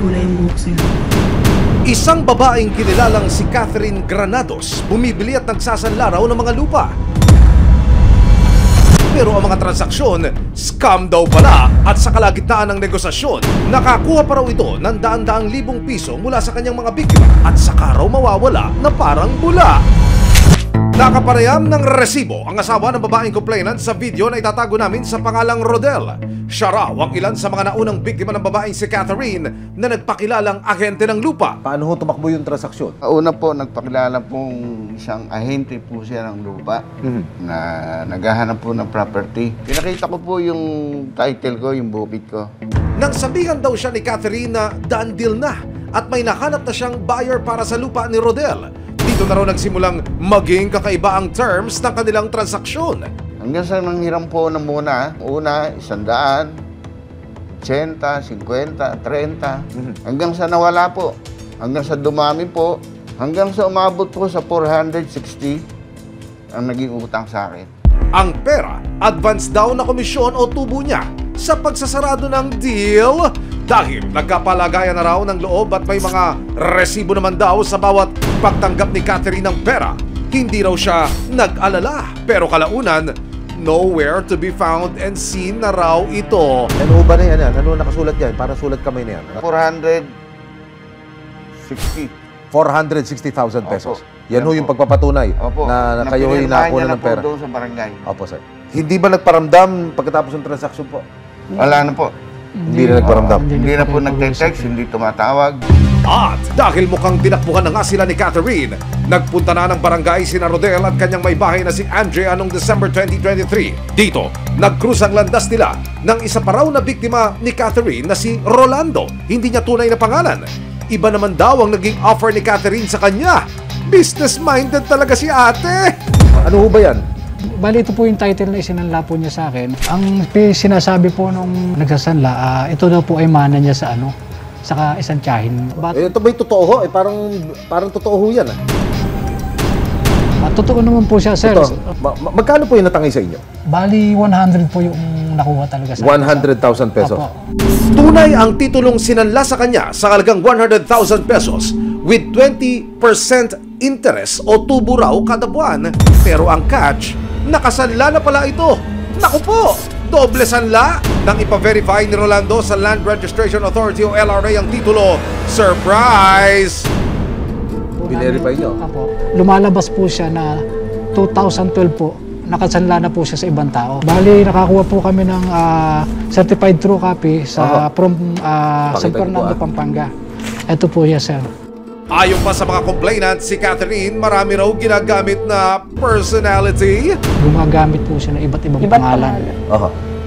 kulay yung buhok, sir. Isang babaeng kinilalang si Catherine Granados bumibili at nagsasanla raw ng mga lupa. Pero ang mga transaksyon, scam daw pala at sa kalagitnaan ng negosasyon, nakakuha pa raw ito ng daan-daang libong piso mula sa kanyang mga biktima at saka raw mawawala na parang bula. Nakapareham ng resibo ang asawa ng babaeng complainant sa video na itatago namin sa pangalang Rodel. Siya raw ang ilan sa mga naunang biktima ng babaeng si Catherine na nagpakilalang ahente ng lupa. Paano ho tumakbo yung transaksyon? Una po, nagpakilala pong isang ahente po siya ng lupa na naghahanap po ng property. Pinakita ko po yung title ko, yung bukid ko. Nang sabihan daw siya ni Catherine na done deal na at may nahanap na siyang buyer para sa lupa ni Rodel. Dito na raw nagsimulang maging kakaiba ang terms ng kanilang transaksyon. Hanggang sa nanghiram po na muna, una, 100, 80, 50, 30, hanggang sa nawala po, hanggang sa dumami po, hanggang sa umabot po sa 460 ang naging utang sa akin. Ang pera, advance daw na komisyon o tubo niya sa pagsasarado ng deal dahil nagkapalagayan na raw ng loob at may mga resibo naman daw sa bawat pagtanggap ni Catherine ng pera. Hindi raw siya nag-alala pero kalaunan, nowhere to be found and seen na raw ito. Ano ba na yan? Ano nakasulat yan? Para sulat kamay na yan. 460. 460,000 pesos. Opo. Yan ho yung pagpapatunay na kayo ay nakuha ng pera. Doon sa barangay. Opo, sir. Hindi ba nagparamdam pagkatapos ng transaksyon po? Wala na po. Hindi na nagparamdam. Hindi na po nagte-text, hindi tumatawag. At dahil mukhang tinakbuhan na nga sila ni Catherine, nagpunta na ng barangay sina Rodel at kanyang may bahay na si Andrea noong December 2023. Dito, nag-cruise ang landas nila ng isa pa raw na biktima ni Catherine na si Rolando. Hindi niya tunay na pangalan. Iba naman daw ang naging offer ni Catherine sa kanya. Business-minded talaga si ate. Ano ho ba yan? Bali, ito po yung title na isinanla po niya sa akin. Ang sinasabi po nung nagsasanla, ito daw po ay mana niya sa saka isang tiyahin. Ito ba'y totoo ho? Parang totoo ho yan. Totoo naman po siya, sir. Magkano po yung natangay sa inyo? Bali, 100 po yung nakuha talaga sa 100,000 pesos. Opo. Tunay ang titulong sinanla sa kanya sa halagang 100,000 pesos with 20% interest o tubo raw kada buwan. Pero ang catch, nakasanla na pala ito. Naku po! Doble sanla nang ipa-verify ni Rolando sa Land Registration Authority o LRA ang titulo. Surprise! Binerify nyo? Opo. Lumalabas po siya na 2012 po, nakasanla na po siya sa ibang tao. Bali, nakakuha po kami ng certified true copy from San Fernando, Pampanga. Ito po siya, sir. Ayon pa sa mga complainant, si Catherine marami raw ginagamit na personality. Gumagamit po siya ng iba't ibang pangalan.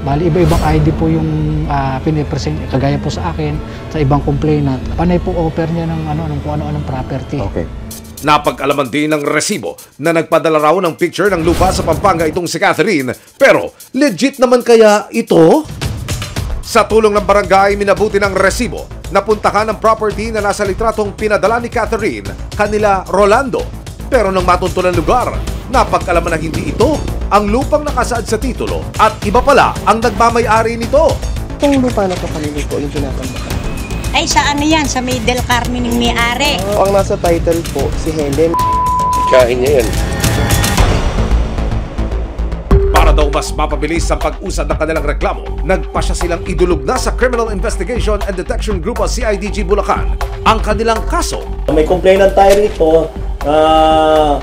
Bali, iba-ibang ID po yung pinipresent, kagaya po sa akin, sa ibang complainant. Panay po offer niya ng kung ano-anong property. Okay. Napag-alaman din ng resibo na nagpadala raw ng picture ng lupa sa Pampanga itong si Catherine. Pero legit naman kaya ito? Sa tulong ng barangay, minabuti ng resibo, napuntahan ang property na nasa litratong pinadala ni Catherine, kanila Rolando. Pero nang matuntunan lugar, napag-alaman na hindi ito ang lupang nakasaad sa titulo at iba pala ang nagmamay-ari nito. Itong lupa na kapalili po yung tinatambakan. Ay, sa ano yan? Sa May del Carmen ng may-ari. Ang nasa title po, si Helen. Kain niya yan. Para daw mas mapabilis ang pag-usad ng kanilang reklamo, nagpasya silang idulog na sa Criminal Investigation and Detection Group o CIDG Bulacan ang kanilang kaso. May complainant tayo rito na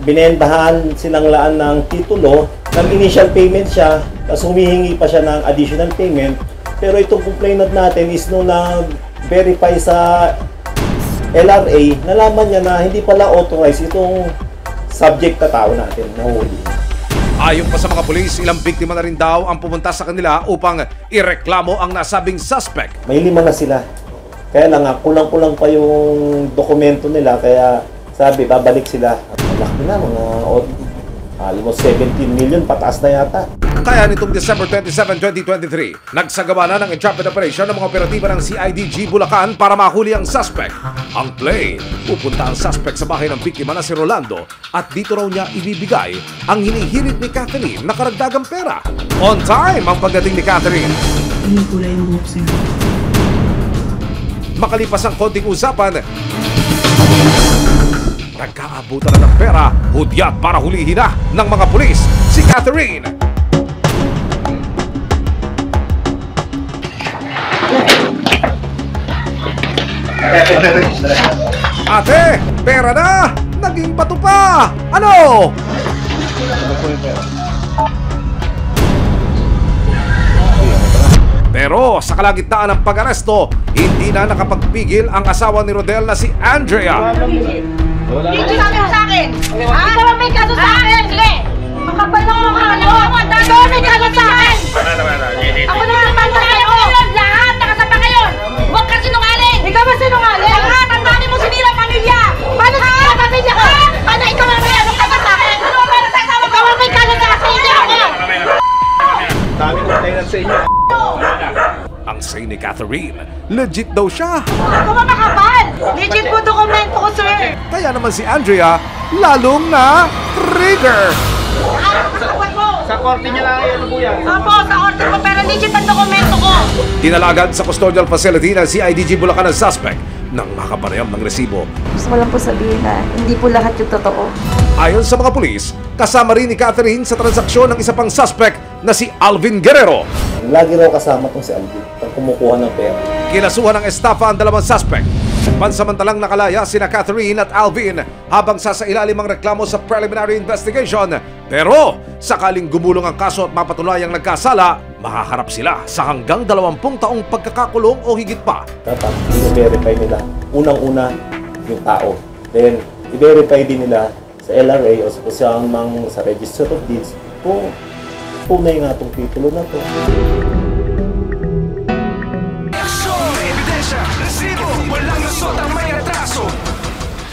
binentahan sinanglaan ng titulo. Nag-initial payment siya, tapos humihingi pa siya ng additional payment. Pero itong complainant natin is nung na-verify sa LRA, nalaman niya na hindi pala authorized itong subject na tao natin na huli. Ayon pa sa mga pulis, ilang biktima na rin daw ang pumunta sa kanila upang ireklamo ang nasabing suspect. May 5 na sila. Kaya lang kulang-kulang pa yung dokumento nila, kaya sabi, babalik sila. Malaki na, mga almost 17 million, pataas na yata. Kaya nitong December 27, 2023, nagsagawa na ng entrapment operation ng mga operatiba ng CIDG Bulacan para mahuli ang suspect. Ang play, pupunta ang suspect sa bahay ng biktima na si Rolando at dito raw niya ibibigay ang hinihirit ni Catherine na karagdagang pera. On time ang pagdating ni Catherine. Yung kulay yung buhok, sir. Makalipas ang konting usapan, nagkaabutan na ng pera, hudyat para hulihin na ng mga pulis si Catherine. Ate, pera na! Naging bato pa! Ano? Pero sa kalagitnaan ng pag-aresto, hindi na nakapagpigil ang asawa ni Rodel na si Andrea. Hindi namin sa akin! Ha? Ikaw ang may kaso sa akin! Hindi! Makapal na mga ano! Ikaw ang may kaso sa akin! Ako na ang panta kayo! Lahat! Nakasapa kayo! Huwag ka sinungaling! Ikaw ba sinungaling? Lahat! Ang dami mo sinila pamilya! Paano sinila pamilya ko? Paano ikaw ang may ano kaso sa akin? Ano ang may nasasawa? Ikaw ang may kaso sa akin! Hindi ako! Dami ko tayo sa inyo. Ang say ni Catherine, legit daw siya. Ako ba makapal? Legit po dokumento ko, sir! Kaya naman si Andrea, lalong na trigger. Sa korte niya lang yan, kuya. Opo, sa order ko, pero legit ang dokumento ko! Tinalagan sa custodial facility ng CIDG Bulacan ang suspect nang makapanayam ng resibo. Gusto ko lang po sabihin na hindi po lahat yung totoo. Ayon sa mga pulis, kasama rin ni Catherine sa transaksyon ng isa pang suspect na si Alvin Guerrero. Lagi raw kasama tong si Alvin pag kumukuha ng pera. Kinasuhan ng estafa ang dalawang suspect. Pansamantalang nakalaya sina Catherine at Alvin habang sasailalim ang reklamo sa preliminary investigation. Pero sakaling gumulong ang kaso at mapatulayang nagkasala, makaharap sila sa hanggang 20 taong pagkakakulong o higit pa. Dapat i-verify nila unang-una yung tao. Then i-verify din nila sa LRA o sa Register of Deeds kung tunay nga itong titulo na to.